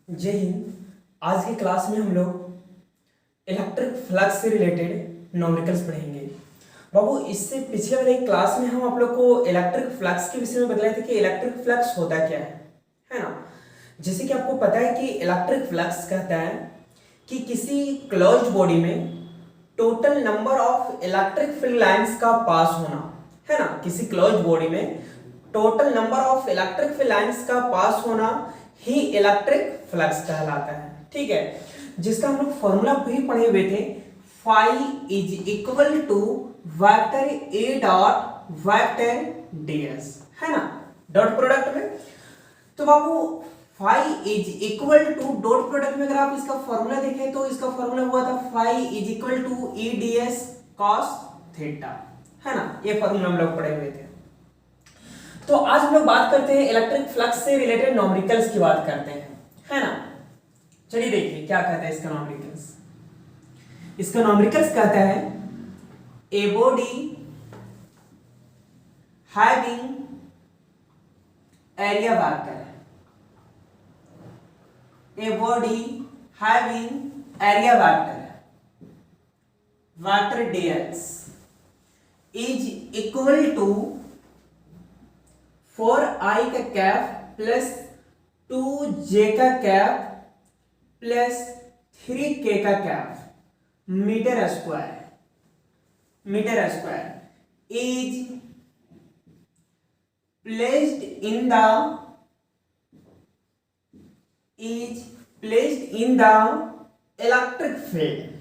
जय हिंद। आज की क्लास में हम लोग इलेक्ट्रिक फ्लक्स से रिलेटेड न्यूमेरिकल्स पढ़ेंगे। बाबू, इससे पिछले वाले क्लास में हम आप लोग को इलेक्ट्रिक फ्लक्स के विषय में बतलाए थे कि इलेक्ट्रिक फ्लक्स होता क्या है ना। जैसे कि आपको पता है कि इलेक्ट्रिक फ्लक्स कहता है कि किसी क्लोज्ड बॉडी में total number of electric field lines का पास होना, है ना। किसी क्लोज्ड बॉडी में total number of electric field lines का पास होना ही इलेक्ट्रिक फ्लक्स कहलाता है। ठीक है, जिसका हम लोग फॉर्मूला भी पढ़े हुए थे, phi is equal to vector A dot vector ds, है ना, डॉट प्रोडक्ट में। तो बाबू phi is equal to dot product में अगर आप इसका फॉर्मूला देखें तो इसका फॉर्मूला हुआ था phi is equal to E ds cos theta, है ना। ये फॉर्मूला हम लोग पढ़े हुए थे। तो आज हम लोग बात करते हैं इलेक्ट्रिक फ्लक्स से रिलेटेड न्यूमेरिकल्स की बात करते हैं, है ना। चलिए देखिए क्या कहता है इसका न्यूमेरिकल्स। इसका न्यूमेरिकल्स कहता है a body having area vector, a body having area vector dx is equal to 4i का कैप प्लस 2j का कैप प्लस 3k का cap metre square is placed in the electric field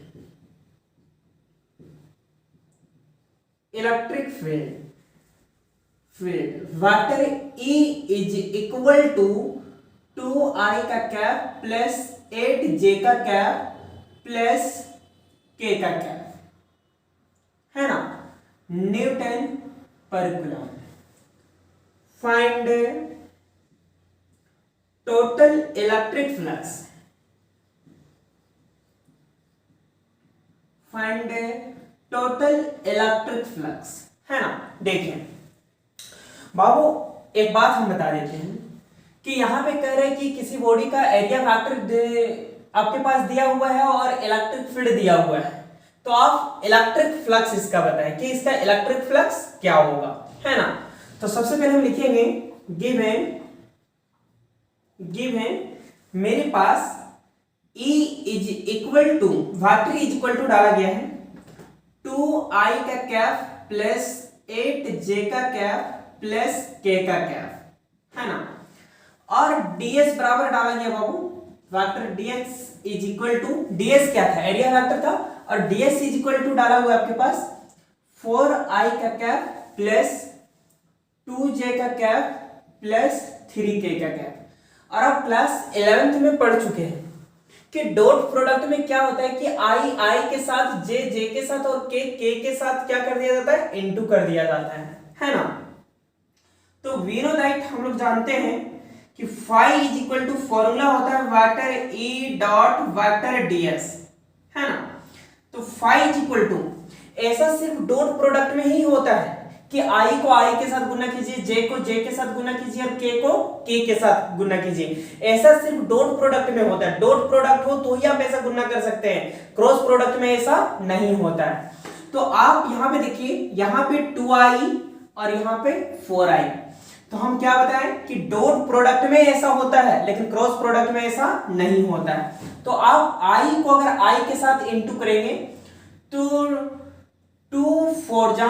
vector E is equal to 2i का cap plus 8j का cap plus k का cap, है ना, newton per coulomb. Find total electric flux, है ना। देखिए बाबू, एक बात हम बता देते हैं कि यहां पे कह रहे हैं कि किसी बॉडी का एरिया वेक्टर आपके पास दिया हुआ है और इलेक्ट्रिक फील्ड दिया हुआ है, तो आप इलेक्ट्रिक फ्लक्स इसका बताएं कि इसका इलेक्ट्रिक फ्लक्स क्या होगा, है ना। तो सबसे पहले हम लिखेंगे गिवन मेरे पास E is equal to vector is equal to डाला गया है 2i का कैप प्लस 8j का कैप प्लस k का कैप, है ना, और ds बराबर डाला गया बाबू vector dx is equal to, ds क्या था, एरिया वेक्टर था, और ds इज इक्वल टू डाला हुआ आपके पास 4i का कैप प्लस 2j का कैप प्लस 3k का कैप। और आप क्लास 11th में पढ़ चुके हैं कि डॉट प्रोडक्ट में क्या होता है कि i के साथ j के साथ और k के साथ क्या कर दिया जाता है, इनटू कर दिया जाता है ना। तो वी नो दैट हम लोग जानते हैं कि phi is equal to formula होता है vector E dot vector ds, है ना। तो फाई इज इक्वल टू, ऐसा सिर्फ डॉट प्रोडक्ट में ही होता है कि i को i के साथ गुना कीजिए, j को j के साथ गुना कीजिए और k को k के साथ गुना कीजिए। ऐसा सिर्फ डॉट प्रोडक्ट में होता है। डॉट प्रोडक्ट हो तो ही आप ऐसा गुना कर सकते हैं, क्रॉस प्रोडक्ट में ऐसा नहीं होता है। तो आप यहां पे देखिए, यहां पे 2i और यहां पे 4i, तो हम क्या बताएं कि डॉट प्रोडक्ट में ऐसा होता है लेकिन क्रॉस प्रोडक्ट में ऐसा नहीं होता है। तो आप i को अगर i के साथ इनटू करेंगे तो 2 4 जा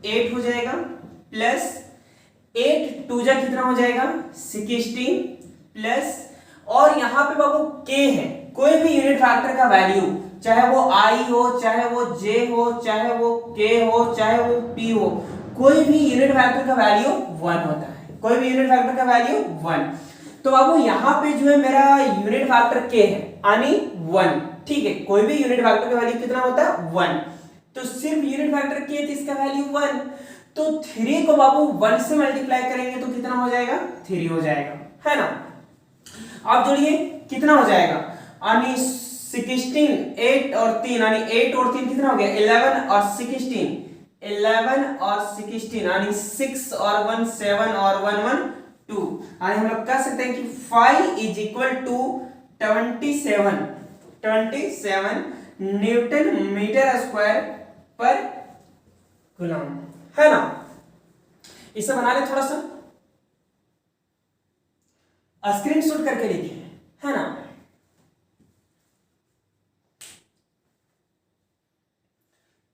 8 हो जाएगा, प्लस 8 2 जा कितना हो जाएगा 16, प्लस, और यहां पे बाबू k है, कोई भी यूनिट फैक्टर का वैल्यू, चाहे वो i हो, चाहे वो j हो, चाहे वो k हो, चाहे वो p हो, कोई भी यूनिट वेक्टर का वैल्यू 1 होता है, कोई भी यूनिट वेक्टर का वैल्यू 1। तो बाबू यहां पे जो है मेरा यूनिट वेक्टर k है, यानी 1, ठीक है। कोई भी यूनिट वेक्टर का वैल्यू कितना होता है 1, तो सिर्फ यूनिट वेक्टर k है तो इसका वैल्यू 1। तो 3 को बाबू 1 से मल्टीप्लाई करेंगे तो कितना हो जाएगा 3 हो जाएगा, है ना। आप जोड़िए कितना हो जाएगा, यानी 16 8 और 3, यानी 8 और 3 कितना हो गया 11 और 16 यानी 6 और 1 7 और 1 1 2। और हम लोग कह सकते हैं कि phi is equal to 27 newton metre square per coulomb, है ना। इसे बना ले थोड़ा सा, स्क्रीन शॉट करके लिखिए, है ना।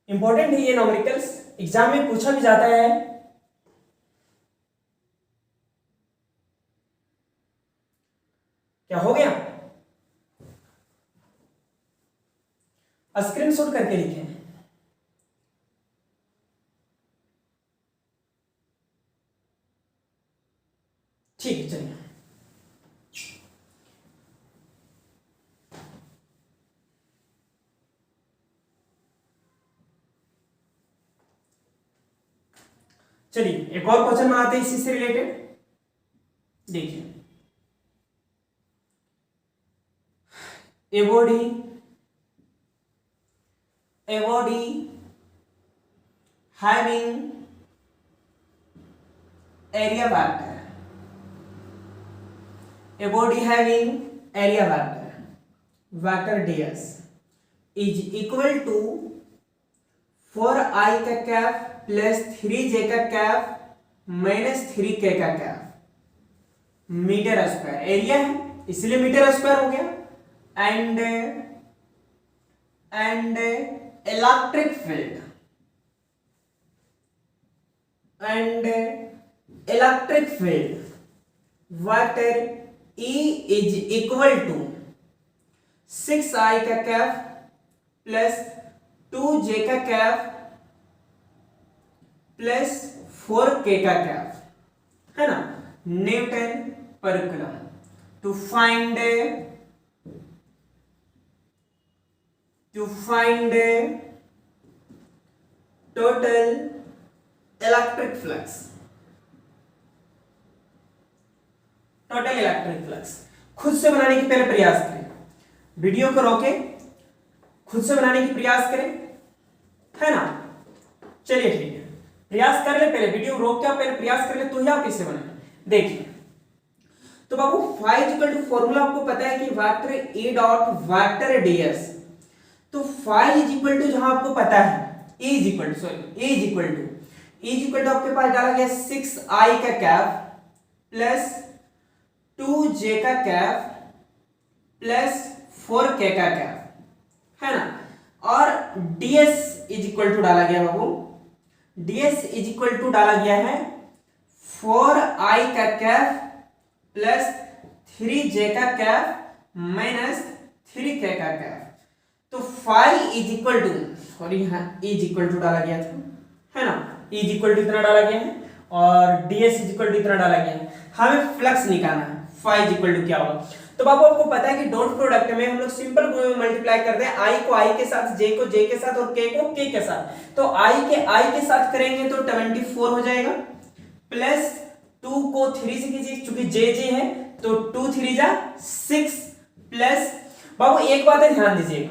इंपॉर्टेंट है ये न्यूमेरिकल्स, एग्जाम में पूछा भी जाता है। क्या हो गया, स्क्रीन शॉट करके लिखें। ठीक है, चलिए। चलिए एक और क्वेश्चन बनाते हैं इसी से रिलेटेड। देखिए, a body having area vector, a body having area vector ds is equal to 4i का कैप प्लस 3j का कैप माइनस 3k का कैप मीटर स्क्वायर। एरिया है इसलिए मीटर स्क्वायर हो गया। And electric field vector E is equal to 6i का cap plus 2j का cap plus 4k का कैप, है ना, newton per coulomb. To find total electric flux. खुद से बनाने की पहले प्रयास करें, वीडियो को रोके खुद से बनाने की प्रयास करें, है ना। चलिए ठीक है, प्रयास कर ले, पहले वीडियो रोक के आप पहले प्रयास कर ले तो ही आप इसे बनाए। देखिए तो बाबू फाई इक्वल टू फॉर्मूला आपको पता है कि vector A dot vector DS. तो फाई इज इक्वल टू जहां आपको पता है ए इज इक्वल टू आपके पास डाला गया 6i का कैप प्लस 2j का कैप प्लस 4k का कैप, है ना। और ds इज इक्वल टू डाला गया बाबू, ds इज इक्वल टू डाला गया है 4i का कैप प्लस 3j का कैप माइनस 3k का कैप। तो phi is equal to, sorry यहाँ इज इक्वल टू डाला गया था, है ना, इज इक्वल टू इतना डाला गया है और ds इज इक्वल टू इतना डाला गया है। हमें फ्लक्स निकालना है, फाई इज इक्वल टू क्या होगा। तो बाबू आपको पता है कि डॉट प्रोडक्ट में हम लोग सिंपल मल्टीप्लाई करते हैं, i को i के साथ, j को j के साथ और k को k के साथ। तो i के साथ करेंगे तो 24 हो जाएगा, प्लस 2 को 3 से कीजिए क्योंकि j है तो 2 3 जा 6, प्लस बाबू एक बात है ध्यान दीजिएगा,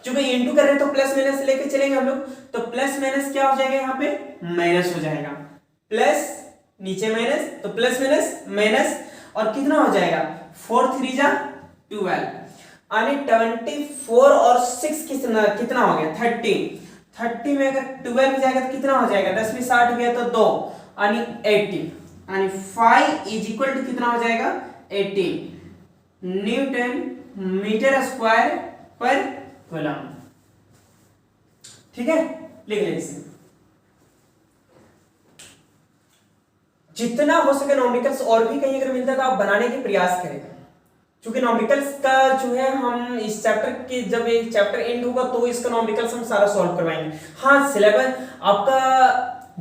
क्योंकि इनटू कर रहे हैं तो प्लस माइनस लेके चलेंगे हम लोग। तो प्लस माइनस क्या हो जाएगा, यहाँ पे माइनस हो जाएगा, प्लस नीचे माइनस तो प्लस माइनस और कितना हो जाएगा 4 3 जा 12 यानी 24 और 6 कितना हो गया 30 में अगर 12 भी जाएगा तो कितना हो जाएगा 10 में 60 गया तो 2 यानी 80 यानी फाई इज इक्वल टू कितना हो जाएगा 80 Newton metre square per coulomb. ठीक है, लिख ले इसे। जितना हो सके न्यूमेरिकल्स और भी कहीं अगर मिलता है तो आप बनाने की प्रयास करें, क्योंकि न्यूमेरिकल्स का जो है हम इस चैप्टर की जब ये चैप्टर एंड होगा तो इसका न्यूमेरिकल्स हम सारा सॉल्व करवाएंगे। हाँ, सिलेबस आपका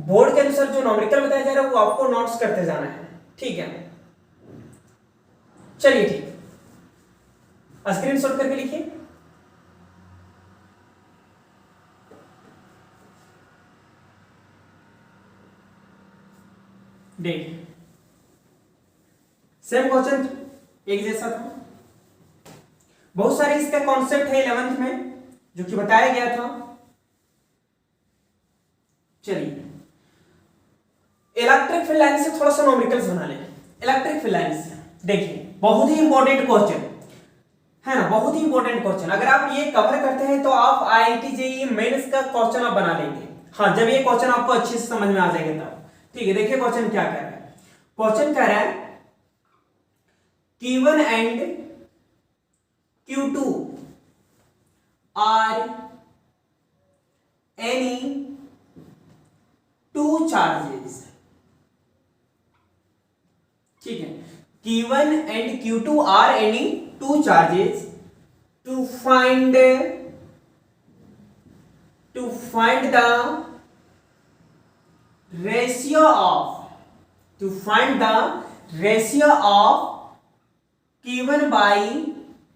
बोर्ड के अनुसार जो न्यूमेरिकल बताया जा रहा है वो आपको नोट्स करते जाना है, ठीक है। चलिए ठीक, स्क्रीनशॉट करके लिखिए। देखिए सेम क्वेश्चन एक जैसा था, बहुत सारे इसका कॉन्सेप्ट है 11th में जो कि बताया गया था। चलिए इलेक्ट्रिक फील्ड लाइन से थोड़ा सा न्यूमेरिकल्स बना लें। इलेक्ट्रिक फील्ड लाइंस, देखिए बहुत ही इंपॉर्टेंट क्वेश्चन है ना, बहुत ही इंपॉर्टेंट क्वेश्चन। अगर आप ये कवर करते हैं तो आप आईआईटी जेईई मेंस का क्वेश्चन आप बना लेंगे। हाँ, जब ये क्वेश्चन आपको अच्छे से समझ में आ जाएगा तब। ठीक है, देखिए क्वेश्चन क्या कर रहा है। क्वेश्चन कह रहा है Q1 and Q2 are any two charges. ठीक है, Q1 and Q2 are any two charges to find the ratio of Q1 by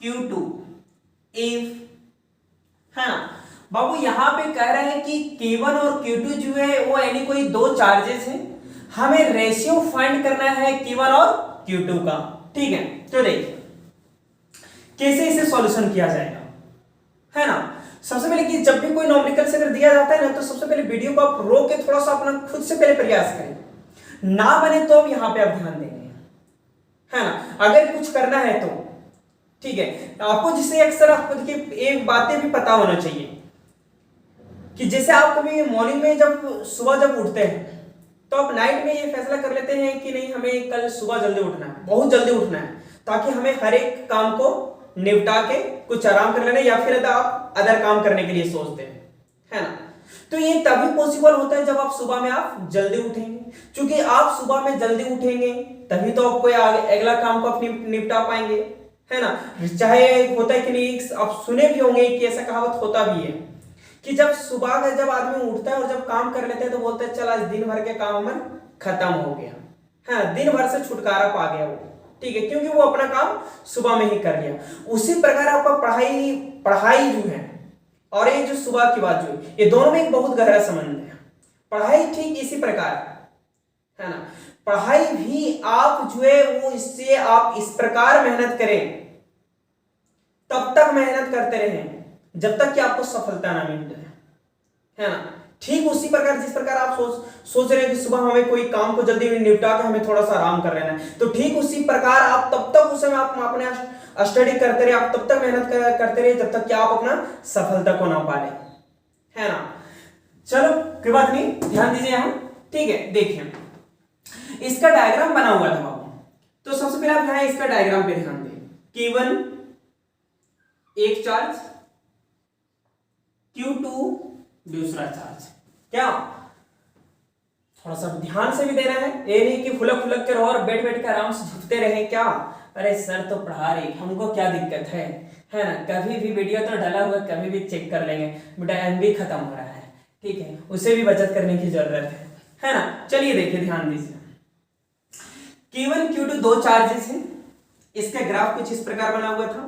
Q2 if, है ना बाबू, यहां पे कह रहे हैं कि Q1 और Q2 जो है वो यानी कोई दो चार्जेस हैं, हमें रेशियो फाइंड करना है Q1 और Q2 का। ठीक है, तो देखिए कैसे इसे सॉल्यूशन किया जाएगा, है ना। सबसे पहले कि जब भी कोई न्यूमेरिकल से अगर दिया जाता है ना, तो सबसे पहले वीडियो को आप रोक के थोड़ा सा अपना खुद से पहले प्रयास करें, ना बने तो अब यहां पे आप ध्यान देंगे, है ना। अगर कुछ करना है तो ठीक है, आपको जिससे अक्सर आपको देखिए एक बातें भी पता होना चाहिए कि जैसे आप कभी मॉर्निंग में जब सुबह जब उठते हैं तो आप नाइट में ये फैसला कर लेते हैं कि नहीं हमें कल सुबह जल्दी उठना है, बहुत जल्दी उठना है, ताकि हमें हर एक काम को निपटा के कुछ आराम कर लेना, या फिर आप अदर काम करने के लिए सोचते हैं, है ना। तो ये तभी पॉसिबल होता है जब आप सुबह में आप जल्दी उठेंगे, क्योंकि आप सुबह में जल्दी उठेंगे तभी तो आप कोई अगला काम को अपनी निपटा पाएंगे, है ना। चाहे होता है कि नहीं, आप सुने भी होंगे कि ऐसा कहावत होता भी है कि जब सुबह का जब आदमी उठता है और जब काम कर लेता है तो बोलता है चल आज दिन भर के काम हमारा खत्म हो गया, है, दिन भर से छुटकारा पा गया वो। ठीक है, क्योंकि वो अपना काम सुबह में ही कर लिया। उसी प्रकार आपका पढ़ाई जो है और ये जो सुबह की बात जो है, ये दोनों में एक बहुत गहरा संबंध है। पढ़ाई ठीक इसी प्रकार है ना, पढ़ाई भी आप जो है वो इससे आप इस प्रकार मेहनत करें, तब तक मेहनत करते रहें जब तक कि आपको सफलता ना मिल जाए, है ना। ठीक उसी प्रकार जिस प्रकार आप सोच रहे हैं कि सुबह हमें कोई काम को जल्दी निपटा के हमें थोड़ा सा आराम कर लेना है, तो ठीक उसी प्रकार आप तब तक उस समय आप अपने स्टडी करते रहे, आप तब तक मेहनत करते रहे जब तक कि आप अपना सफलता को ना पा लें, है ना। चलो कोई बात नहीं, ध्यान दीजिए यहां। ठीक है, देखिए इसका डायग्राम बना हुआ था बाबू, तो सबसे पहले आप यहां इसका डायग्राम पे ध्यान दें। Q1 एक चार्ज, Q2 दूसरा चार्ज, क्या थोड़ा सा ध्यान से भी देना है, ये नहीं कि फुलक फुलक के रहो और बैठ बैठ के आराम से झुकते रहे, क्या अरे सर तो पढ़ा रहे हमको क्या दिक्कत है ना। कभी भी वीडियो तो डाला हुआ कभी भी चेक कर लेंगे, बेटा MB खत्म हो रहा है, ठीक है, उसे भी बचत करने की जरूरत है ना। चलिए देखिए, ध्यान दीजिए, Q1 Q2 दो चार्जेस हैं, इसका ग्राफ कुछ इस प्रकार बना हुआ था।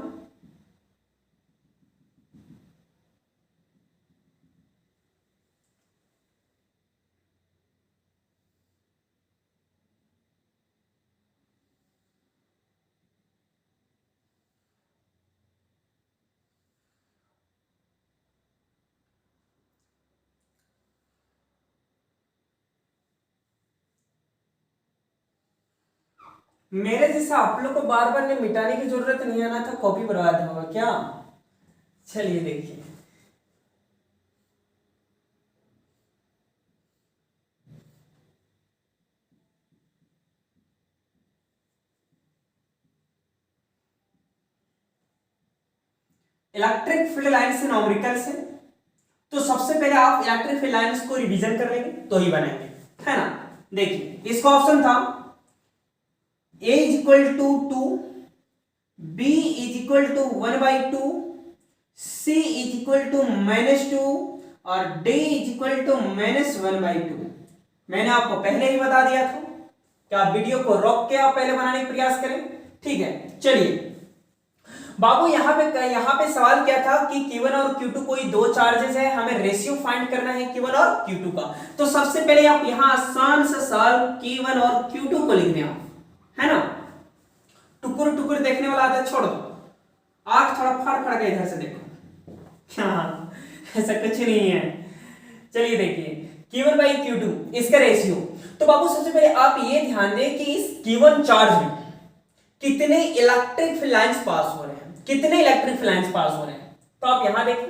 मेरे जैसा आप लोग को बार बार ने मिटाने की जरूरत नहीं है ना, था कॉपी बर्बाद होगा क्या। चलिए देखिए, इलेक्ट्रिक फील्ड लाइन्स से न्यूमेरिकल से, तो सबसे पहले आप इलेक्ट्रिक फील्ड लाइन्स को रिवीजन कर लेंगे तो ही बनाएंगे, है ना। देखिए इसका ऑप्शन था A is equal to 2, B is equal to 1/2, C is equal to -2 और D इज इक्वल टू -1/2। मैंने आपको पहले ही बता दिया था कि आप वीडियो को रोक के आप पहले बनाने का प्रयास करें। ठीक है, चलिए बाबू यहां पे सवाल क्या था कि Q1 और Q2 कोई दो चार्जेस है, हमें रेशियो फाइंड करना है Q1 और Q2 का। तो सबसे पहले आप यहां आसान सा सवाल Q1 और Q2 को लिख दें आप, है ना। टुकुर टुकुर देखने वाला आदत छोड़ दो, आंख थोड़ा फाड़ फाड़ के इधर से देखो, क्या ऐसा कुछ नहीं है। चलिए देखिए Q1 by Q2 इसका रेशियो, तो बाबू सबसे पहले आप ये ध्यान दें कि इस गिवन चार्ज में कितने इलेक्ट्रिक फील्ड लाइंस पास हो रहे हैं, कितने इलेक्ट्रिक फील्ड लाइंस पास हो रहे हैं। तो आप यहां देखें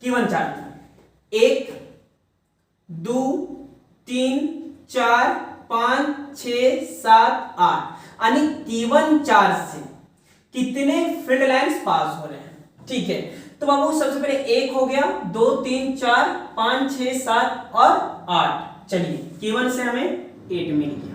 गिवन चार्ज में 1 2 3 4 5 6 7 8 यानी गिवन चार्ज से कितने फील्ड लाइंस पास हो रहे हैं। ठीक है, तो बाबू सबसे पहले 1 हो गया, 2 3 4 5 6 7 और 8। चलिए गिवन से हमें 8 मिल गया,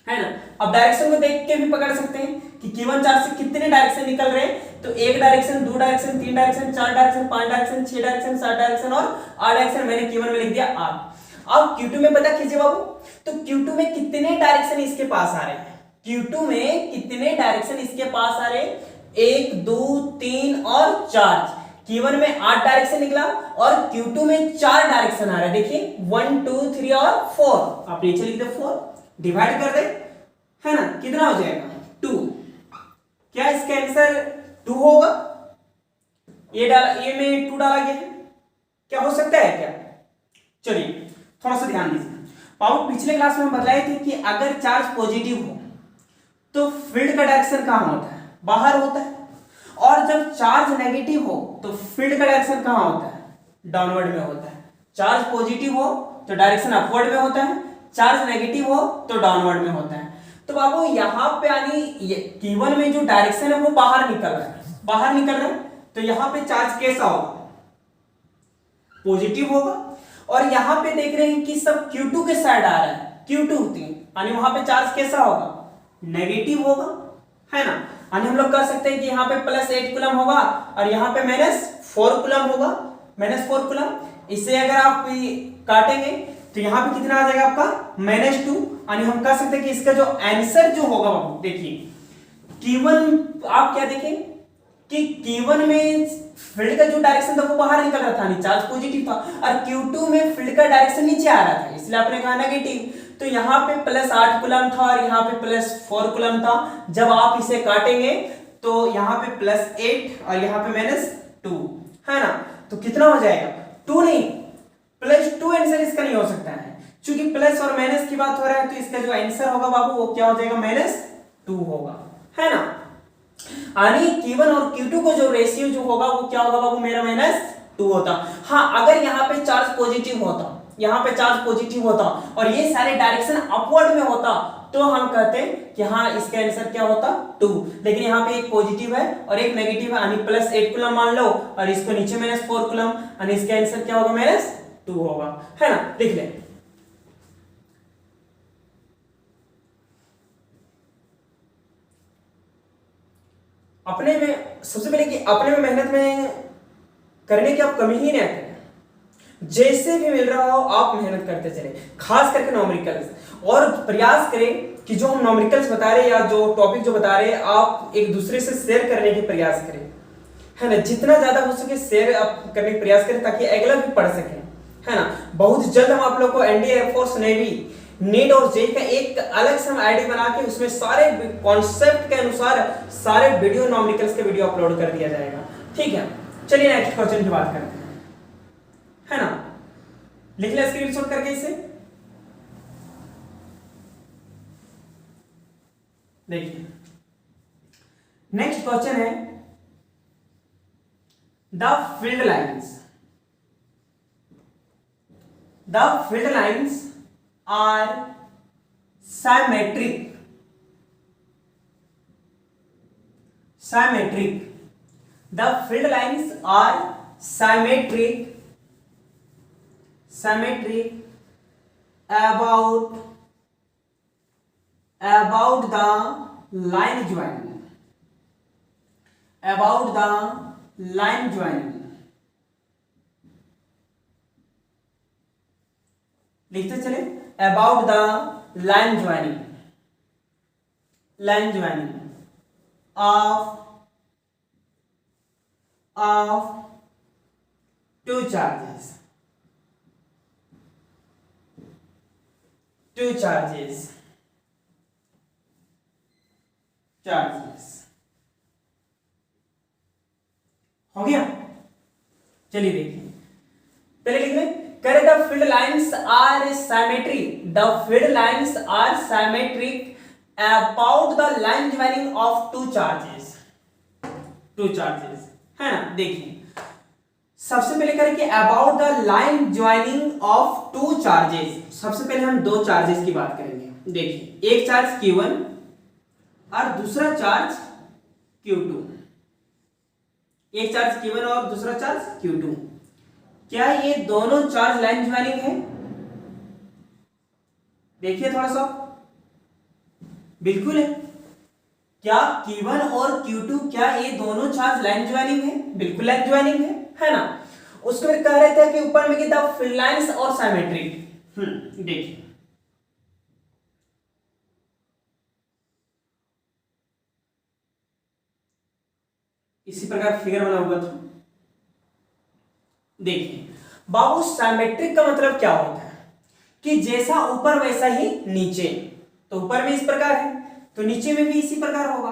है ना। अब डायरेक्शन को देख के भी पकड़ सकते हैं कि गिवन चार्ज से कितने डायरेक्शन निकल रहे हैं। तो 1 direction, 2 direction, 3 direction, 4 direction, 5 direction, 6 direction, 7 direction और 8 डायरेक्शन मैंने गिवन में लिख दिया 8। अब Q2 में पता कीजिए बाबू, तो Q2 में कितने डायरेक्शन इसके पास आ रहे हैं। Q2 में कितने डायरेक्शन इसके पास आ रहे हैं, 1 2 3 और 4। Q1 में 8 डायरेक्शन निकला और Q2 में 4 डायरेक्शन आ रहा है। देखिए 1 2 3 और 4, आप नीचे लिख दे 4, डिवाइड कर दे, है ना, कितना हो जाएगा 2। क्या इसका आंसर 2 होगा। ये में 2 डाला गया है, क्या हो सकता है क्या। चलिए थोड़ा सा ध्यान दीजिए बाबू, पिछले क्लास में हम बताए थे कि अगर चार्ज पॉजिटिव हो तो फील्ड का डायरेक्शन कहां होता है, बाहर होता है, और जब चार्ज नेगेटिव हो तो फील्ड का डायरेक्शन कहां होता है, डाउनवर्ड में होता है। चार्ज पॉजिटिव हो तो डायरेक्शन अपवर्ड में होता है, चार्ज नेगेटिव हो तो डाउनवर्ड में होता है। तो बाबू यहां पे यानी गिवन में जो डायरेक्शन है वो बाहर निकल रहा है, बाहर निकल रहा है, तो यहां पे चार्ज कैसा होगा, पॉजिटिव होगा। और यहां पे देख रहे हैं कि सब Q2 के साइड आ रहा है, Q2 यानी वहां पे चार्ज कैसा होगा, नेगेटिव होगा, है ना। यानी हम लोग कह सकते हैं कि यहाँ पे +8 कूलम होगा और यहाँ पे -4 कूलम होगा, -4 कूलम। इससे अगर आप काटेंगे तो यहाँ पे कितना आ जाएगा आपका -2। यानी हम कह सकते हैं कि इसका जो आंसर जो होगा बाबू, देखिए Q1 आप क्या देखें कि Q1 में फील्ड का जो डायरेक्शन था वो बाहर निकल रहा था, चार्ज पॉजिटिव था, और Q2 में फील्ड का डायरेक्शन नीचे आ रहा था, इसलिए आपने कहा नेगेटिव। तो यहाँ पे +8 कूलम था और यहाँ पे +4 कूलम था। जब आप इसे काटेंगे तो यहाँ पे +8 और यहाँ पे -2, है ना। तो कितना हो जाएगा 2 नहीं, +2 आंसर इसका नहीं हो सकता है, क्योंकि प्लस और माइनस की बात हो रहा है। तो इसका जो आंसर होगा बाबू वो क्या हो जाएगा, -2 होगा, है ना। यानी Q1 और Q2 को जो रेशियो जो होगा वो क्या होगा बाबू, मेरा -2 होता। हाँ, अगर यहाँ पे चार्ज पॉजिटिव होता, यहाँ पे चार्ज पॉजिटिव होता और ये सारे डायरेक्शन अपवर्ड में होता, तो हम कहते हैं कि हाँ इसका आंसर क्या होता 2। लेकिन यहाँ पे एक पॉजिटिव है और एक नेगेटिव है, यानी +8 कूलम मान लो और इसको नीचे -4 कूलम, यानी इसका आंसर क्या होगा, -2 होगा, है ना। देख ले अपने में, सबसे पहले कि अपने में मेहनत में करने की आप कमी ही नहीं करें, जैसे भी मिल रहा हो आप मेहनत करते चले, खास करके नॉमेरिकल्स, और प्रयास करें कि जो हम नॉमेरिकल्स बता रहे हैं या जो टॉपिक जो बता रहे हैं आप एक दूसरे से शेयर करने की प्रयास करें, है ना। जितना ज्यादा हो सके शेयर आप करने का प्रयास करें ताकि अगला भी पढ़ सके, है ना। बहुत जल्द हम आप लोग को एनडीए, एयरफोर्स, नेवी, नीट और जेई का एक अलग से हम आईडी बना के उसमें सारे कॉन्सेप्ट के अनुसार सारे वीडियो नॉमेरिकल्स के वीडियो अपलोड कर दिया जाएगा, ठीक है। चलिए नेक्स्ट क्वेश्चन की बात करते हैं, है ना। लिख ले स्क्रीनशॉट करके इसे, देखिए नेक्स्ट क्वेश्चन है, the field lines are symmetric the field lines are symmetric about the line joining, लिखते चले, about the line joining of two charges, हो गया। चलिए देखिए, पहले लिख लें कह रहे the field lines are symmetric, the field lines are symmetric about the line joining of two charges है ना। देखिए सबसे पहले करेंगे about the line joining of two charges. सबसे पहले हम दो चार्जेस की बात करेंगे। देखिए एक चार्ज Q1 और दूसरा चार्ज Q2, एक चार्ज Q1 और दूसरा चार्ज Q2। क्या ये दोनों चार्ज लाइन ज्वाइनिंग है? देखिए थोड़ा सा, बिल्कुल है। क्या Q1 और Q2 क्या ये दोनों चार्ज लाइन ज्वाइनिंग है? बिल्कुल लाइन ज्वाइनिंग है ना। उसको फिर कह रहे थे कि ऊपर में कि द फील्ड लाइंस और सिमेट्रिक। देखिए इसी प्रकार फिगर बना हुआ था। देखिए बाबू सिमेट्रिक का मतलब क्या होता है कि जैसा ऊपर वैसा ही नीचे, तो ऊपर में इस प्रकार है तो नीचे में भी इसी प्रकार होगा,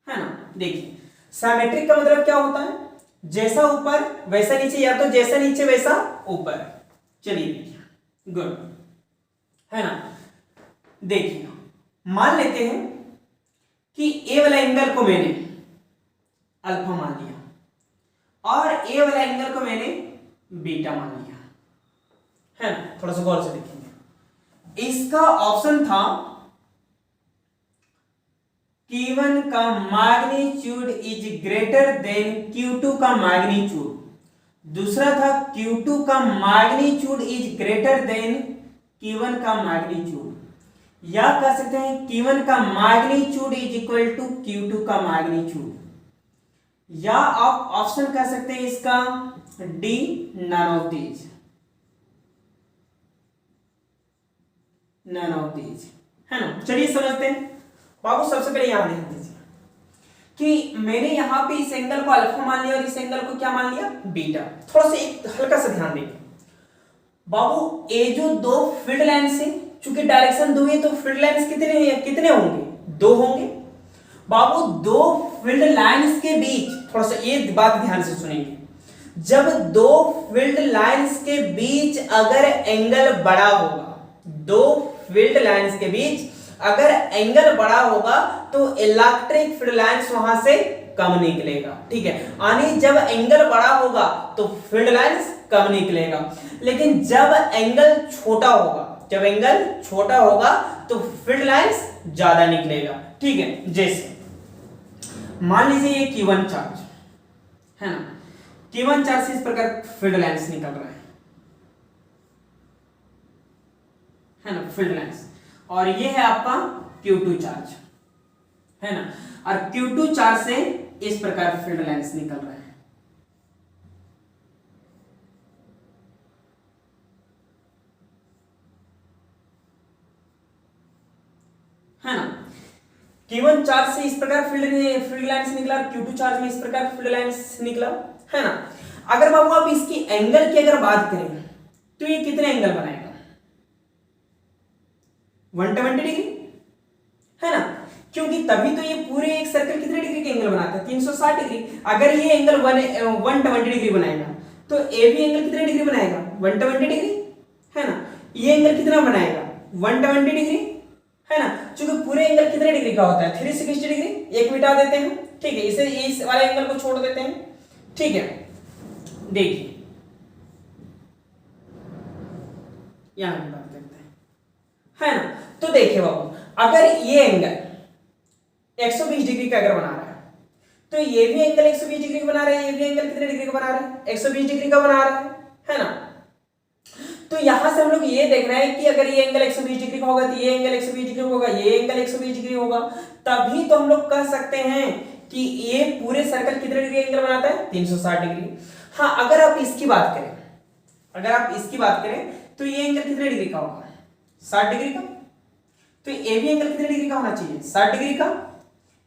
है ना। देखिए सिमेट्रिक का मतलब क्या होता है, जैसा ऊपर वैसा नीचे, या तो जैसा नीचे वैसा ऊपर। चलिए देखिए गुड, है ना। देखिए मान लेते हैं कि ए वाला एंगल को मैंने अल्फा मान लिया और ए वाला एंगल को मैंने बीटा मान लिया, है ना। थोड़ा सा गौर से देखेंगे। इसका ऑप्शन था Q1 का magnitude is greater than Q2 का मैग्नीट्यूड, दूसरा था Q2 का magnitude is greater than Q1 का मैग्नीट्यूड, या कह सकते हैं Q1 का magnitude is equal to Q2 का मैग्नीट्यूड, या आप ऑप्शन कह सकते हैं इसका डी नन ऑफ दीज, है ना। चलिए समझते हैं। बाबू सबसे पहले यहां ध्यान दीजिए कि मैंने यहां पे इस एंगल को अल्फा मान लिया और इस एंगल को क्या मान लिया, बीटा। थोड़ा सा एक हल्का सा ध्यान देंगे बाबू, ये जो दो फील्ड लाइंस है, चूंकि डायरेक्शन दो है तो फील्ड लाइंस कितने होंगे, दो होंगे। बाबू दो फील्ड लाइंस के बीच, थोड़ा सा एक बात ध्यान से सुनेंगे, जब दो फील्ड लाइंस के बीच अगर एंगल बड़ा होगा, दो फील्ड लाइंस के बीच अगर एंगल बड़ा होगा तो इलेक्ट्रिक फील्ड लाइंस वहां से कम निकलेगा, ठीक है। यानी जब एंगल बड़ा होगा तो फील्ड लाइंस कम निकलेगा, लेकिन जब एंगल छोटा होगा, तो फील्ड लाइंस ज्यादा निकलेगा, ठीक है। जैसे मान लीजिए ये Q1 चार्ज है ना, Q1 चार्ज से इस प्रकार फील्ड लाइंस निकल रहा है ना, फील्ड लाइंस, और ये है आपका Q2 चार्ज, है ना, और Q2 चार्ज से इस प्रकार फील्ड लाइंस निकल रहे हैं, है ना। Q1 चार्ज से इस प्रकार फील्ड लाइंस निकला, Q2 चार्ज में इस प्रकार फील्ड लाइंस निकला, है ना। अगर बाबू आप इसकी एंगल की अगर बात करें तो ये कितने एंगल बनाएगा, 120 डिग्री, है ना, क्योंकि तभी तो ये पूरे एक सर्कल कितने डिग्री के एंगल बनाता है, 360 डिग्री। अगर ये एंगल 120 डिग्री बनाएगा तो ए भी एंगल कितने डिग्री बनाएगा, 120 डिग्री, है ना। ये एंगल कितना बनाएगा, 120 डिग्री, है ना। क्योंकि पूरे एंगल कितने डिग्री का होता है, 360 डिग्री। एक मिटा देते हैं, ठीक है, इसे इस वाले एंगल को छोड़ देते हैं, ठीक है। देखिए यहां की बात करते हैं, है ना। तो देखिए बाबू, अगर ये एंगल 120 डिग्री का अगर बना रहा है तो ये भी एंगल 120 डिग्री का बना रहा है, ये भी एंगल कितने डिग्री का बना रहा है, 120 डिग्री का बना रहा है ना। तो यहां से हम लोग ये देख रहे हैं कि अगर ये एंगल 120 डिग्री का होगा तो ये एंगल 120 डिग्री होगा, ये एंगल 120 डिग्री होगा, तभी तो हम लोग कह सकते हैं कि ये पूरे सर्कल कितने डिग्री एंगल बनाता है, 360 डिग्री। हाँ, अगर आप इसकी बात करें तो ये एंगल कितने डिग्री का होगा, 60 डिग्री का। तो ये भी एंगल कितने डिग्री का होना चाहिए, 60 डिग्री का।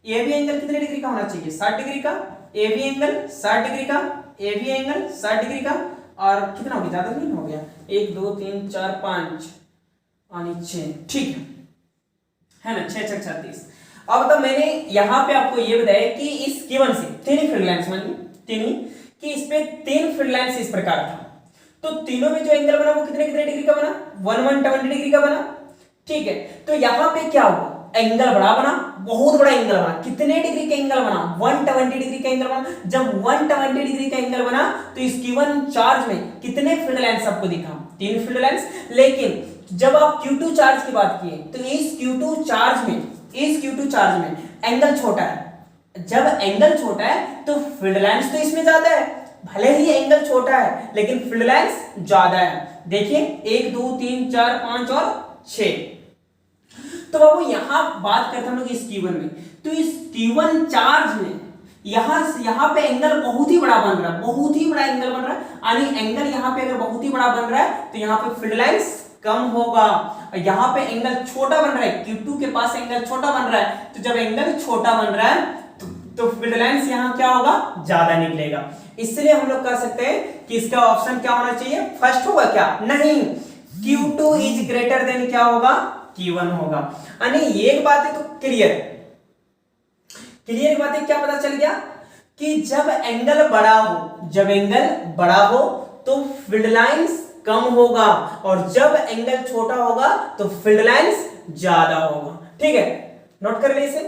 ये भी एंगल कितने डिग्री का होना चाहिए, 60 डिग्री का। ये भी एंगल 60 डिग्री का, ये भी एंगल 60 डिग्री का। और कितना हो गया, ज्यादा नहीं हो गया, 1 2 3 4 5 और 6, ठीक है ना, 6 6 36। अब तो मैंने यहाँ पे आपको ये बताया कि इस Q1 से तीन फील्ड लाइंस मानिए, तीन कि इस पे 3 फील्ड लाइंस इस प्रकार था, तो तीनों में जो एंगल बना वो कितने कितने डिग्री का बना, 120 डिग्री का बना। ठीक है, तो यहां पे क्या हुआ, एंगल बड़ा बना, बहुत बड़ा एंगल बना। कितने डिग्री का एंगल बना, 120 डिग्री का एंगल बना। जब 120 डिग्री का एंगल बना तो इस गिवन चार्ज में कितने फील्ड लाइंस आपको दिखा, 3 फील्ड लाइंस। लेकिन जब आप Q2 चार्ज की बात किए तो इस Q2 चार्ज में एंगल छोटा है। जब एंगल छोटा है तो फील्ड लाइंस तो इसमें ज्यादा है, भले ही एंगल छोटा है लेकिन फील्ड लाइंस ज्यादा है। देखिए 1 2 3 4 5 और 6। तो बाबू यहां बात करते हम लोग इस Q1 में, तो इस Q1 चार्ज में यहां पे एंगल बहुत ही बड़ा बन रहा है, बहुत ही बड़ा एंगल बन रहा है। यानी एंगल यहां पे अगर बहुत ही बड़ा बन रहा है तो यहां पे फील्ड लाइंस कम होगा, और यहां पे एंगल छोटा बन रहा है, Q2 के पास एंगल छोटा बन रहा है। तो जब एंगल छोटा बन रहा है तो फील्ड लाइंस यहां क्या होगा, ज्यादा निकलेगा। इसलिए हम लोग कह सकते हैं कि इसका ऑप्शन क्या होना चाहिए, फर्स्ट होगा क्या, नहीं, Q2 इज ग्रेटर देन क्या होगा, Q1 होगा। यानी एक बात है तो क्लियर बात है, क्या पता चल गया कि जब एंगल बड़ा हो तो फील्ड लाइंस कम होगा, और जब एंगल छोटा होगा तो फील्ड लाइंस ज्यादा होगा। ठीक है, नोट कर ले इसे।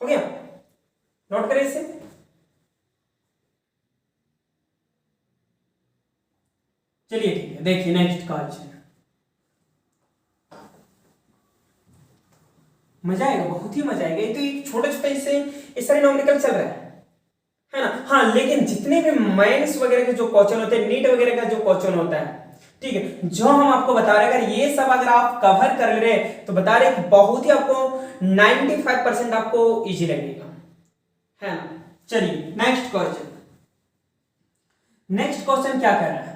हो गया, नोट करें इसे। चलिए ठीक है, देखिए नेक्स्ट क्वेश्चन। मजा आएगा, बहुत ही मजा आएगा। ये तो एक छोटे छोटे इस सारे न्यूमेरिकल चल रहा है ना। हाँ, लेकिन जितने भी मेंस वगैरह के जो क्वेश्चन होते हैं, नीट वगैरह का जो क्वेश्चन होता है, ठीक है, जो हम आपको बता रहे हैं, अगर ये सब अगर आप कवर कर ले रहे तो बता रहे कि बहुत ही आपको 95% आपको इजी लगेगा, है ना। चलिए नेक्स्ट क्वेश्चन क्या कर रहा है,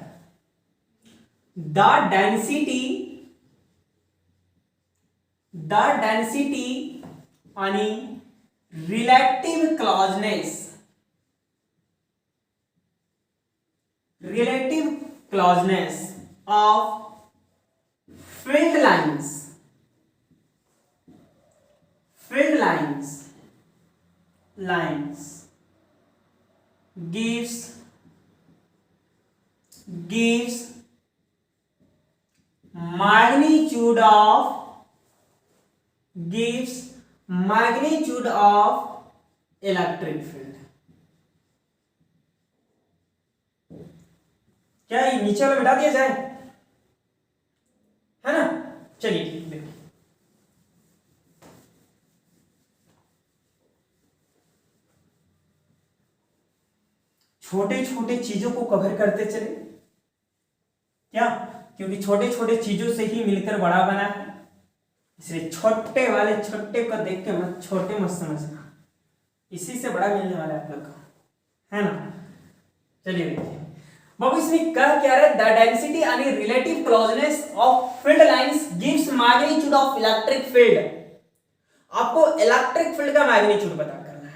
द डेंसिटी यानी relative closeness of field lines gives magnitude of electric field। क्या ये नीचे वाला मिटा दिया जाए, है ना। चलिए देखिए, छोटे छोटे चीजों को कवर करते चले, क्या, क्योंकि छोटे छोटे चीजों से ही मिलकर बड़ा बना है, इसलिए छोटे को देख के छोटे मत समझना, इसी से बड़ा मिलने वाला है आप लोग को, है ना। चलिए देखिए बाबू, इसमें क्या रहा है, द डेंसिटी यानी relative closeness of field lines gives magnitude of electric field. आपको इलेक्ट्रिक फील्ड का मैग्नीट्यूड पता करना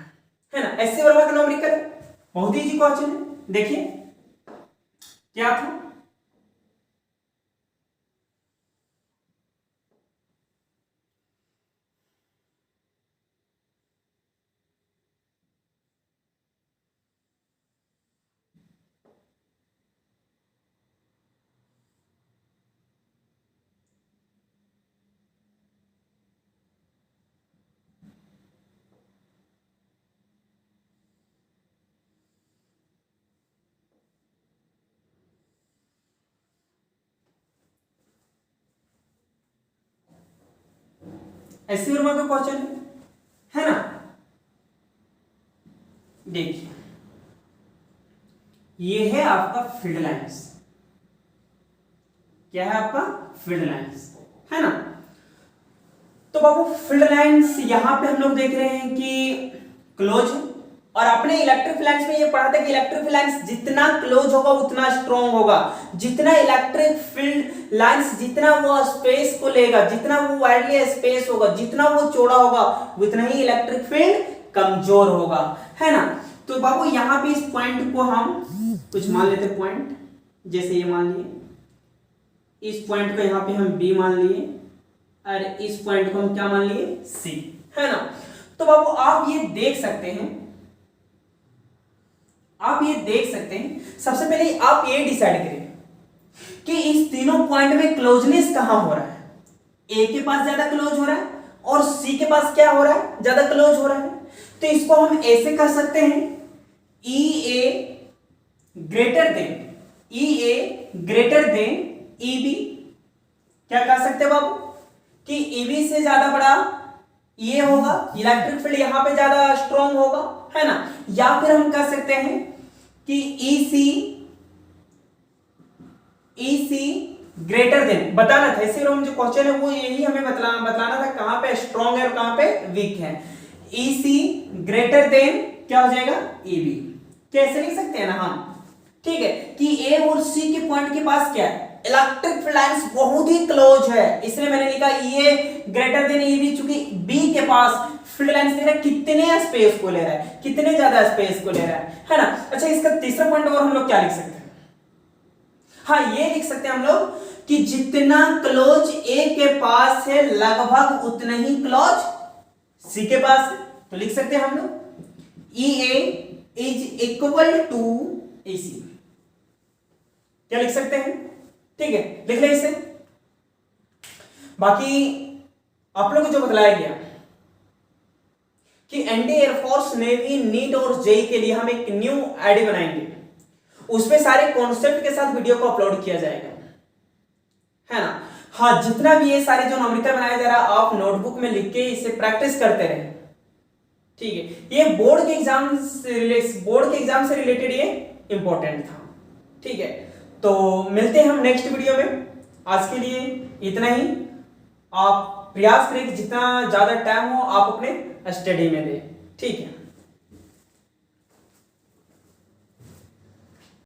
है ना। एससी वर्मा का न्यूमेरिकल है, बहुत ही इजी क्वेश्चन है। देखिए क्या था, एससी वर्मा का क्वेश्चन है ना। देखिए ये है आपका फील्ड लाइंस, क्या है आपका फील्ड लाइंस, है ना। तो बाबू फील्ड लाइंस यहां पे हम लोग देख रहे हैं कि क्लोज, और अपने इलेक्ट्रिक लाइंस में ये पढ़ा था कि इलेक्ट्रिक लाइंस जितना क्लोज होगा उतना स्ट्रॉन्ग होगा, जितना इलेक्ट्रिक फील्ड लाइंस जितना वो स्पेस को लेगा, जितना वो वाइडली स्पेस होगा, जितना वो चौड़ा होगा, उतना ही इलेक्ट्रिक फील्ड कमजोर होगा, है ना। तो बाबू यहां पे इस पॉइंट को हम कुछ मान लेते पॉइंट, जैसे ये मान लिए, इस पॉइंट को यहां पे हम बी मान लिए, और इस पॉइंट को हम क्या मान लिए, सी, है ना। तो बाबू आप ये देख सकते हैं, सबसे पहले आप ये डिसाइड करिए कि इस तीनों पॉइंट में क्लोजनेस कहां हो रहा है। ए के पास ज्यादा क्लोज हो रहा है और सी के पास क्या हो रहा है, ज्यादा क्लोज हो रहा है। तो इसको हम ऐसे कह सकते हैं, ई ए ग्रेटर देन ई बी। क्या कह सकते हैं बाबू कि ई बी से ज्यादा बड़ा ये होगा, इलेक्ट्रिक फील्ड यहां पे ज्यादा स्ट्रॉन्ग होगा, है ना। या फिर हम कह सकते हैं कि ई सी ग्रेटर देन, बताना था इसी रूम जो क्वेश्चन है वो यही हमें बताना था कहां पे स्ट्रॉन्ग है और कहां पे वीक है। ई सी ग्रेटर देन क्या हो जाएगा, ई बी। कैसे लिख सकते हैं ना हम, ठीक है, कि ए और सी के पॉइंट के पास क्या है, इलेक्ट्रिक फील्ड लाइंस बहुत ही क्लोज है, इसलिए मैंने लिखा ये ग्रेटर देन ई बी। चूंकि बी के पास फील्ड लाइंस दे रहा है, कितने स्पेस को ले रहा है, कितने ज्यादा स्पेस को ले रहा है ना। अच्छा, इसका तीसरा पॉइंट और हम लोग क्या लिख सकते हैं, हाँ ये लिख सकते हैं हम लोग कि जितना क्लोज ए के पास है लगभग उतना ही क्लोज सी के पास है। तो लिख सकते हैं हम लोग ई ए इज इक्वल टू ए सी। क्या लिख सकते हैं, ठीक है, लिख ले इसे। बाकी आप लोग को जो बतलाया गया कि एनडी एयरफोर्स, नेवी, नीट और जेई के लिए हम एक न्यू आईडी बनाएंगे, उसमें सारे कॉन्सेप्ट के साथ वीडियो को अपलोड किया जाएगा, है ना। हाँ, जितना भी ये सारे जो न्यूमेरिकल बनाया जा रहा है आप नोटबुक में लिख के इसे प्रैक्टिस करते रहे, ठीक है। ये बोर्ड के एग्जाम से रिलेटेड ये इंपॉर्टेंट था, ठीक है। तो मिलते हैं हम नेक्स्ट वीडियो में, आज के लिए इतना ही। आप प्रयास करें कि जितना ज्यादा टाइम हो आप अपने स्टडी में दें, ठीक है।